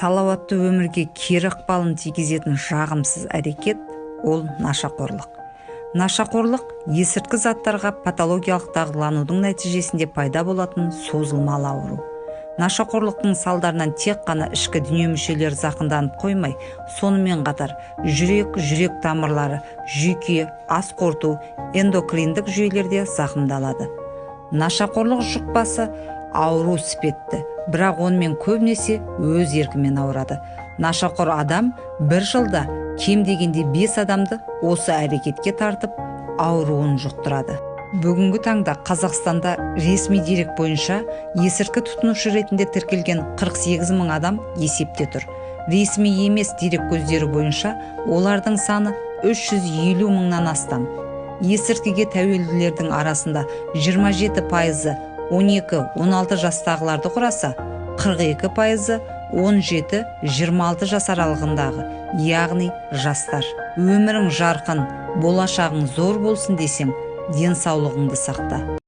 Салауатты өмірге кері ықпалын тигізетін жағымсыз әрекет ол нашақорлық. Нашақорлық есірткі заттарға патологиялық дағдыланудың нәтижесінде пайда болатын созылмалы ауру. Нашақорлықтың салдарынан тек қана ішкі дүние мүшелері зақымданып қоймай, сонымен қатар жүрек тамырлары, жүйке, ас қорыту, эндокриндік жүйелерде зақымдалады. Нашақорлық жұқпасы ауру іспетті, бірақ онымен көбінесе өз еркімен ауырады. Нашақор адам бір жылда кем дегенде 5 адамды осы әрекетке тартып, ауруын жұқтырады. Бүгінгі таңда Қазақстанда ресми дерек бойынша есірткі тұтынушы ретінде тіркелген 48 мың адам есепте тұр. Ресми емес дерек көздері бойынша олардың саны 350 мыңнан астам. Есірткіге тәуелділердің арасында 27% 12-16 жастағыларды құраса, 42% 17-26 жас аралығындағы, яғни жастар. Өмірің жарқын, болашағың зор болсын десең, денсаулығыңды сақта.